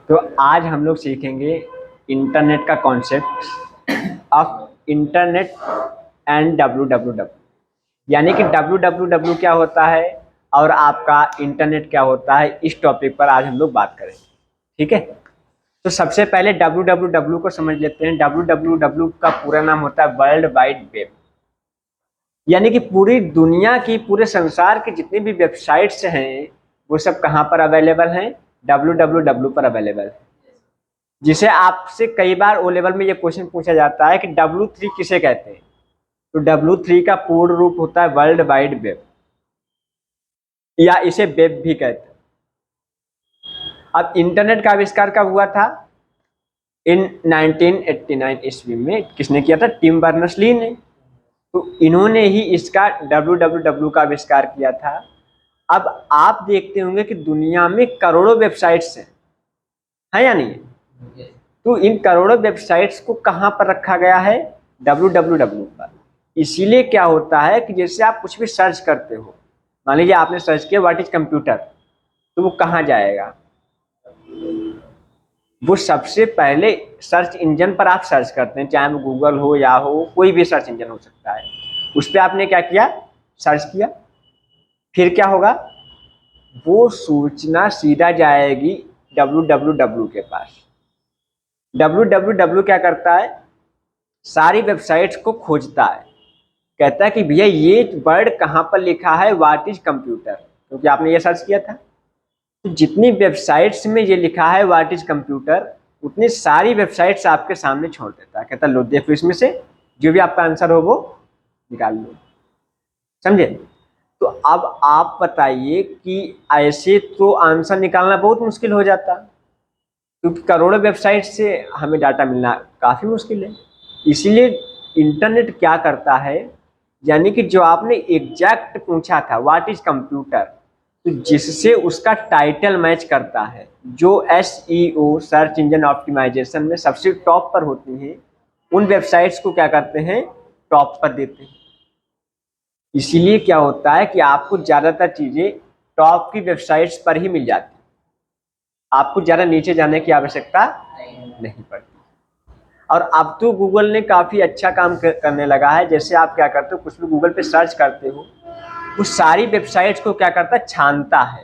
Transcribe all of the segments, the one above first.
तो आज हम लोग सीखेंगे इंटरनेट का concept of internet and W W W, यानी कि डब्ल्यू डब्ल्यू डब्ल्यू क्या होता है और आपका इंटरनेट क्या होता है। इस टॉपिक पर आज हम लोग बात करेंगे, ठीक है। तो सबसे पहले डब्ल्यू डब्ल्यू डब्ल्यू को समझ लेते हैं। डब्ल्यू डब्ल्यू डब्ल्यू का पूरा नाम होता है वर्ल्ड वाइड वेब, यानी कि पूरी दुनिया की, पूरे संसार की जितनी भी वेबसाइट्स हैं वो सब कहाँ पर अवेलेबल हैं? डब्ल्यू डब्ल्यू डब्ल्यू पर अवेलेबल है। जिसे आपसे कई बार ओ लेवल में ये क्वेश्चन पूछा जाता है कि W3 किसे कहते हैं। तो W3 का पूर्ण रूप होता है वर्ल्ड वाइड वेब, या इसे वेब भी कहते हैं। अब इंटरनेट का आविष्कार कब हुआ था? इन 1989 ईस्वी में। किसने किया था? टिम बर्नर्स ली ने। तो इन्होंने ही इसका www का आविष्कार किया था। अब आप देखते होंगे कि दुनिया में करोड़ों वेबसाइट्स हैं, है या नहीं? तो इन करोड़ों वेबसाइट्स को कहाँ पर रखा गया है? www पर। इसीलिए क्या होता है कि जैसे आप कुछ भी सर्च करते हो, मान लीजिए आपने सर्च किया व्हाट इज कंप्यूटर, तो वो कहाँ जाएगा? वो सबसे पहले सर्च इंजन पर आप सर्च करते हैं, चाहे वो गूगल हो या हो कोई भी सर्च इंजन हो सकता है। उस पर आपने क्या किया? सर्च किया। फिर क्या होगा? वो सूचना सीधा जाएगी www के पास। www क्या करता है? सारी वेबसाइट्स को खोजता है, कहता है कि भैया ये वर्ड कहाँ पर लिखा है, व्हाट इज कंप्यूटर, क्योंकि आपने ये सर्च किया था। तो जितनी वेबसाइट्स में ये लिखा है व्हाट इज कंप्यूटर, उतनी सारी वेबसाइट्स आपके सामने छोड़ देता है, कहता है लो देखो इसमें से जो भी आपका आंसर हो वो निकाल लो। समझे? तो अब आप बताइए कि ऐसे तो आंसर निकालना बहुत मुश्किल हो जाता, क्योंकि करोड़ों वेबसाइट से हमें डाटा मिलना काफ़ी मुश्किल है। इसीलिए इंटरनेट क्या करता है, यानी कि जो आपने एग्जैक्ट पूछा था व्हाट इज कंप्यूटर, तो जिससे उसका टाइटल मैच करता है, जो SEO सर्च इंजन ऑप्टिमाइजेशन में सबसे टॉप पर होती हैं, उन वेबसाइट्स को क्या करते हैं? टॉप पर देते हैं। इसीलिए क्या होता है कि आपको ज़्यादातर चीज़ें टॉप की वेबसाइट्स पर ही मिल जाती, आपको ज़्यादा नीचे जाने की आवश्यकता नहीं पड़ती। और अब तो गूगल ने काफ़ी अच्छा काम करने लगा है। जैसे आप क्या करते हो, कुछ भी गूगल पे सर्च करते हो, उस सारी वेबसाइट्स को क्या करता है? छानता है,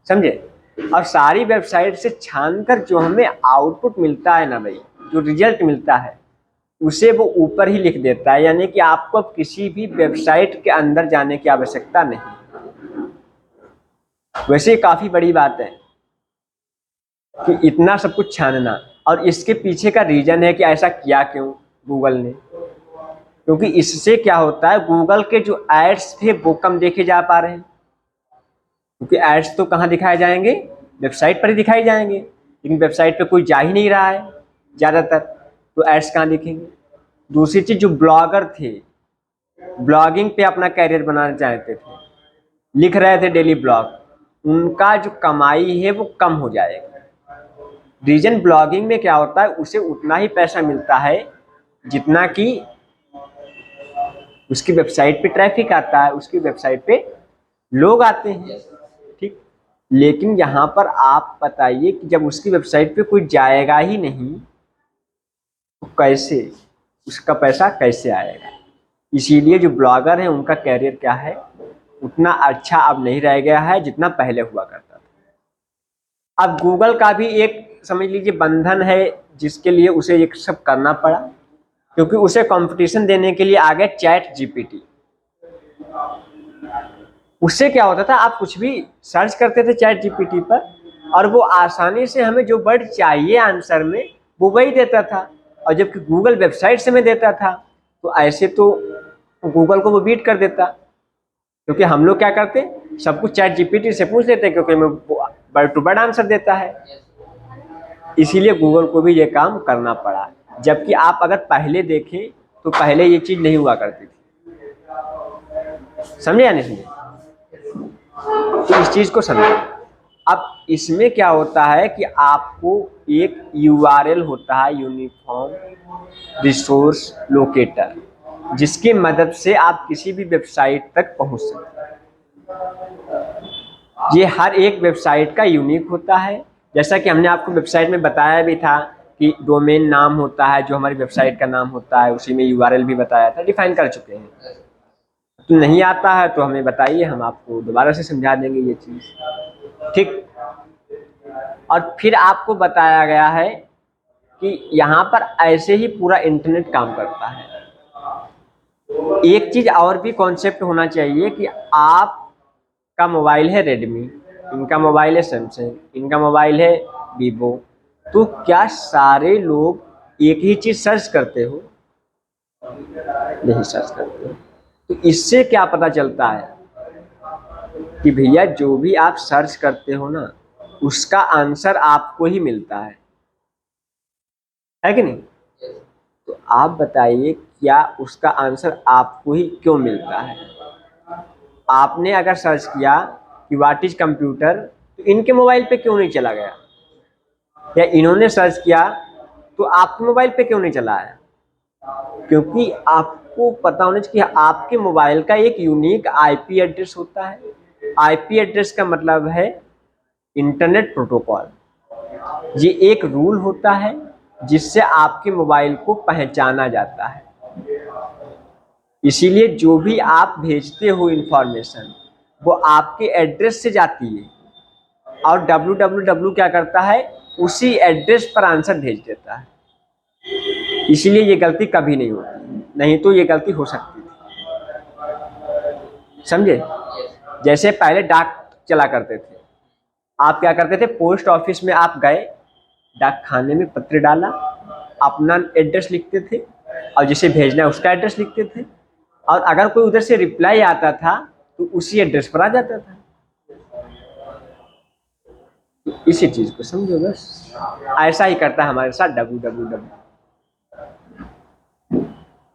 समझे? और सारी वेबसाइट से छानकर जो हमें आउटपुट मिलता है ना भाई, जो रिजल्ट मिलता है, उसे वो ऊपर ही लिख देता है, यानी कि आपको किसी भी वेबसाइट के अंदर जाने की आवश्यकता नहीं। वैसे काफ़ी बड़ी बात है कि इतना सब कुछ छानना, और इसके पीछे का रीजन है कि ऐसा किया क्यों गूगल ने। क्योंकि इससे क्या होता है, गूगल के जो एड्स थे वो कम देखे जा पा रहे हैं, क्योंकि एड्स तो कहाँ दिखाए जाएंगे? वेबसाइट पर ही दिखाए जाएंगे, लेकिन वेबसाइट पे कोई जा ही नहीं रहा है ज़्यादातर, तो एड्स कहाँ दिखेंगे? दूसरी चीज़, जो ब्लॉगर थे, ब्लॉगिंग पे अपना कैरियर बनाना चाहते थे, लिख रहे थे डेली ब्लॉग, उनका जो कमाई है वो कम हो जाएगी। रीजन, ब्लॉगिंग में क्या होता है, उसे उतना ही पैसा मिलता है जितना कि उसकी वेबसाइट पे ट्रैफिक आता है, उसकी वेबसाइट पे लोग आते हैं, ठीक। लेकिन यहाँ पर आप बताइए कि जब उसकी वेबसाइट पे कोई जाएगा ही नहीं, तो कैसे उसका पैसा कैसे आएगा? इसीलिए जो ब्लॉगर हैं उनका कैरियर क्या है, उतना अच्छा अब नहीं रह गया है जितना पहले हुआ करता था। अब गूगल का भी एक समझ लीजिए बंधन है, जिसके लिए उसे ये सब करना पड़ा, क्योंकि उसे कंपटीशन देने के लिए आ गया चैट जीपीटी। उससे क्या होता था, आप कुछ भी सर्च करते थे चैट जीपीटी पर, और वो आसानी से हमें जो वर्ड चाहिए आंसर में वो वही देता था, और जबकि गूगल वेबसाइट से में देता था, तो ऐसे तो गूगल को वो बीट कर देता। क्योंकि हम लोग क्या करते, सब कुछ चैट जीपीटी से पूछ लेते, क्योंकि हमें वर्ड टू वर्ड आंसर देता है। इसीलिए गूगल को भी ये काम करना पड़ा। जबकि आप अगर पहले देखें तो पहले ये चीज़ नहीं हुआ करती थी। समझे या नहीं समझे? तो इस चीज़ को समझे। अब इसमें क्या होता है कि आपको एक यूआरएल होता है, यूनिफॉर्म रिसोर्स लोकेटर, जिसकी मदद से आप किसी भी वेबसाइट तक पहुंच सकते हैं। ये हर एक वेबसाइट का यूनिक होता है। जैसा कि हमने आपको वेबसाइट में बताया भी था कि डोमेन नाम होता है, जो हमारी वेबसाइट का नाम होता है, उसी में यूआरएल भी बताया था, डिफाइन कर चुके हैं। तो नहीं आता है तो हमें बताइए, हम आपको दोबारा से समझा देंगे ये चीज़, ठीक। और फिर आपको बताया गया है कि यहाँ पर ऐसे ही पूरा इंटरनेट काम करता है। एक चीज़ और भी कॉन्सेप्ट होना चाहिए कि आपका मोबाइल है रेडमी, इनका मोबाइल है सैमसंग, इनका मोबाइल है वीवो, तो क्या सारे लोग एक ही चीज़ सर्च करते हो? नहीं सर्च करते हो। तो इससे क्या पता चलता है कि भैया जो भी आप सर्च करते हो ना, उसका आंसर आपको ही मिलता है कि नहीं? तो आप बताइए, क्या उसका आंसर आपको ही क्यों मिलता है? आपने अगर सर्च किया कि व्हाट इज कंप्यूटर, तो इनके मोबाइल पे क्यों नहीं चला गया? या इन्होंने सर्च किया तो आपके मोबाइल पे क्यों नहीं चला आया? क्योंकि आपको पता होना चाहिए कि आपके मोबाइल का एक यूनिक आईपी एड्रेस होता है। आईपी एड्रेस का मतलब है इंटरनेट प्रोटोकॉल। ये एक रूल होता है जिससे आपके मोबाइल को पहचाना जाता है। इसीलिए जो भी आप भेजते हो इंफॉर्मेशन, वो आपके एड्रेस से जाती है, और www क्या करता है, उसी एड्रेस पर आंसर भेज देता है। इसीलिए ये गलती कभी नहीं होती, नहीं तो ये गलती हो सकती थी, समझे? जैसे पहले डाक चला करते थे, आप क्या करते थे, पोस्ट ऑफिस में आप गए, डाक खाने में पत्र डाला, अपना एड्रेस लिखते थे, और जिसे भेजना है उसका एड्रेस लिखते थे, और अगर कोई उधर से रिप्लाई आता था तो उसी एड्रेस पर आ जाता था। तो इसी चीज को समझो बस। ऐसा ही करता है हमारे साथ www,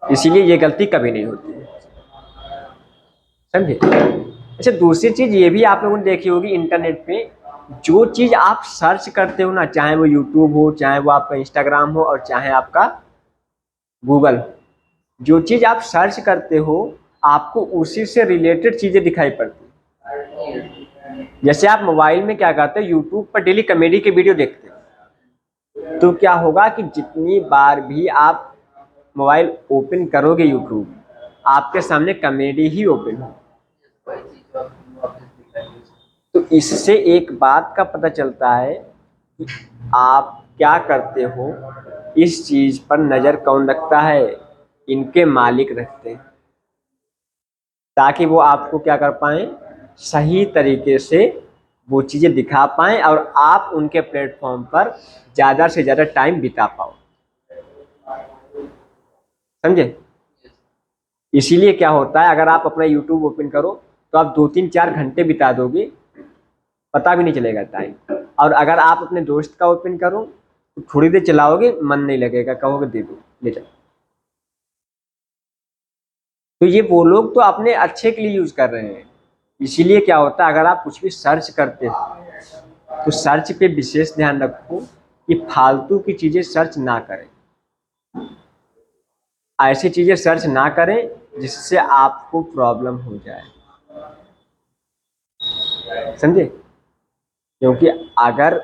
इसीलिए ये गलती कभी नहीं होती है, समझे? अच्छा, दूसरी चीज ये भी आप लोगों ने देखी होगी, इंटरनेट पे जो चीज आप सर्च करते हो ना, चाहे वो यूट्यूब हो, चाहे वो आपका इंस्टाग्राम हो, और चाहे आपका गूगल, जो चीज आप सर्च करते हो आपको उसी से रिलेटेड चीजें दिखाई पड़ती है। जैसे आप मोबाइल में क्या करते हो, यूट्यूब पर डेली कॉमेडी के वीडियो देखते हो, तो क्या होगा कि जितनी बार भी आप मोबाइल ओपन करोगे यूट्यूब, आपके सामने कॉमेडी ही ओपन हो। तो इससे एक बात का पता चलता है कि आप क्या करते हो, इस चीज पर नजर कौन रखता है, इनके मालिक रखते हैं, ताकि वो आपको क्या कर पाए, सही तरीके से वो चीजें दिखा पाएं, और आप उनके प्लेटफॉर्म पर ज्यादा से ज्यादा टाइम बिता पाओ, समझे? इसीलिए क्या होता है, अगर आप अपना यूट्यूब ओपन करो तो आप 2-3-4 घंटे बिता दोगे, पता भी नहीं चलेगा टाइम। और अगर आप अपने दोस्त का ओपन करो तो थोड़ी देर चलाओगे, मन नहीं लगेगा, कहोगे दे दो, ले जाओ। तो ये वो लोग तो अपने अच्छे के लिए यूज कर रहे हैं। इसीलिए क्या होता है, अगर आप कुछ भी सर्च करते हो तो सर्च पे विशेष ध्यान रखो कि फालतू की चीजें सर्च ना करें, ऐसी चीजें सर्च ना करें जिससे आपको प्रॉब्लम हो जाए, समझे? क्योंकि अगर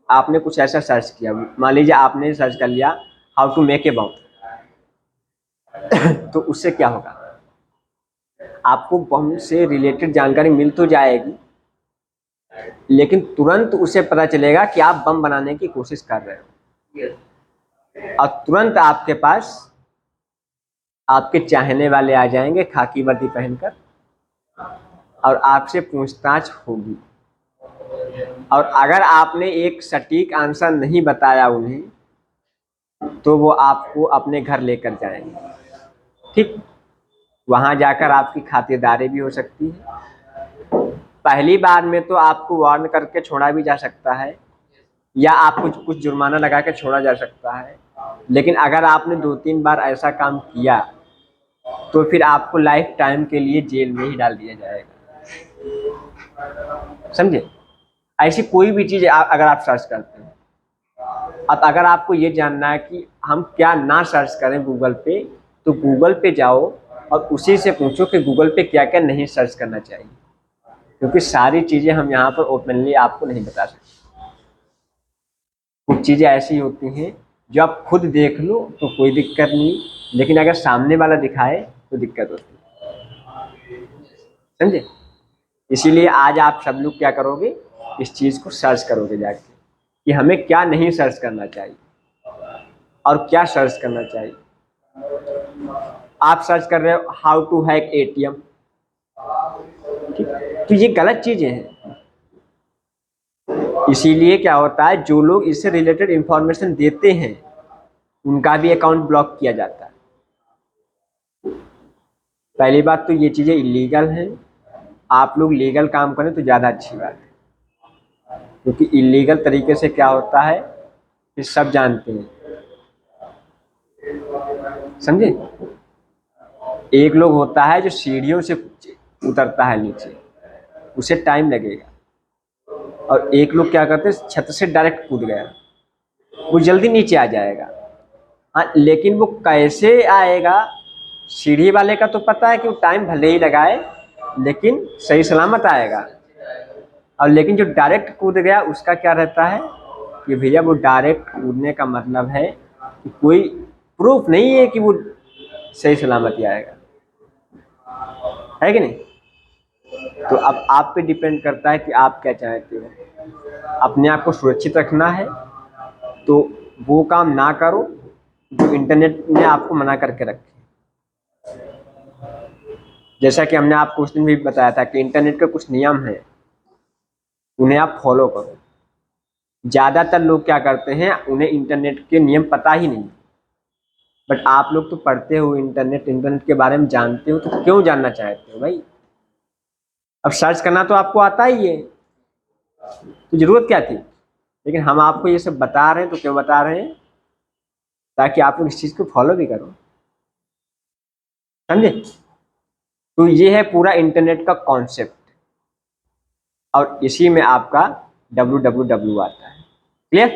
आपने कुछ ऐसा सर्च किया, मान लीजिए आपने सर्च कर लिया हाउ टू मेक ए बम, तो उससे क्या होगा, आपको बम से रिलेटेड जानकारी मिल तो जाएगी, लेकिन तुरंत उसे पता चलेगा कि आप बम बनाने की कोशिश कर रहे हो, और तुरंत आपके पास आपके चाहने वाले आ जाएंगे खाकी वर्दी पहनकर, और आपसे पूछताछ होगी, और अगर आपने एक सटीक आंसर नहीं बताया उन्हें, तो वो आपको अपने घर लेकर जाएंगे, ठीक। वहां जाकर आपकी खातिरदारी भी हो सकती है। पहली बार में तो आपको वार्न करके छोड़ा भी जा सकता है, या आपको कुछ जुर्माना लगा के छोड़ा जा सकता है, लेकिन अगर आपने 2-3 बार ऐसा काम किया तो फिर आपको लाइफ टाइम के लिए जेल में ही डाल दिया जाएगा, समझे? ऐसी कोई भी चीज अगर आप सर्च करते हैं, अब अगर आपको ये जानना है कि हम क्या ना सर्च करें गूगल पे, तो गूगल पे जाओ और उसी से पूछो कि गूगल पे क्या क्या नहीं सर्च करना चाहिए, क्योंकि सारी चीज़ें हम यहाँ पर ओपनली आपको नहीं बता सकते। कुछ चीज़ें ऐसी होती हैं जो आप खुद देख लो तो कोई दिक्कत नहीं, लेकिन अगर सामने वाला दिखाए तो दिक्कत होती है, समझे। इसीलिए आज आप सब लोग क्या करोगे, इस चीज़ को सर्च करोगे जाके कि हमें क्या नहीं सर्च करना चाहिए और क्या सर्च करना चाहिए। आप सर्च कर रहे हो हाउ टू हैक एटीएम, ठीक, तो ये गलत चीज़ें हैं। इसीलिए क्या होता है, जो लोग इससे रिलेटेड इंफॉर्मेशन देते हैं उनका भी अकाउंट ब्लॉक किया जाता है। पहली बात तो ये चीज़ें इलीगल हैं, आप लोग लीगल काम करें तो ज़्यादा अच्छी बात है, क्योंकि इलीगल तरीके से क्या होता है ये सब जानते हैं, समझे। एक लोग होता है जो सीढ़ियों से उतरता है नीचे, उसे टाइम लगेगा, और एक लोग क्या करते हैं छत से डायरेक्ट कूद गया, वो जल्दी नीचे आ जाएगा। हाँ, लेकिन वो कैसे आएगा, सीढ़ी वाले का तो पता है कि वो टाइम भले ही लगाए लेकिन सही सलामत आएगा, और लेकिन जो डायरेक्ट कूद गया उसका क्या रहता है कि भैया वो डायरेक्ट कूदने का मतलब है कि कोई प्रूफ नहीं है कि वो सही सलामत आएगा, है कि नहीं। तो अब आप पे डिपेंड करता है कि आप क्या चाहते हो। अपने आप को सुरक्षित रखना है तो वो काम ना करो जो इंटरनेट ने आपको मना करके रखे। जैसा कि हमने आपको उस दिन भी बताया था कि इंटरनेट के कुछ नियम हैं, उन्हें आप फॉलो करो। ज़्यादातर लोग क्या करते हैं, उन्हें इंटरनेट के नियम पता ही नहीं, बट आप लोग तो पढ़ते हो इंटरनेट, इंटरनेट के बारे में जानते हो, तो क्यों जानना चाहते हो भाई। अब सर्च करना तो आपको आता ही है, तो जरूरत क्या थी। लेकिन हम आपको ये सब बता रहे हैं तो क्यों बता रहे हैं, ताकि आप लोग इस चीज़ को फॉलो भी करो, समझे। तो ये है पूरा इंटरनेट का कॉन्सेप्ट, और इसी में आपका www आता है। क्लियर।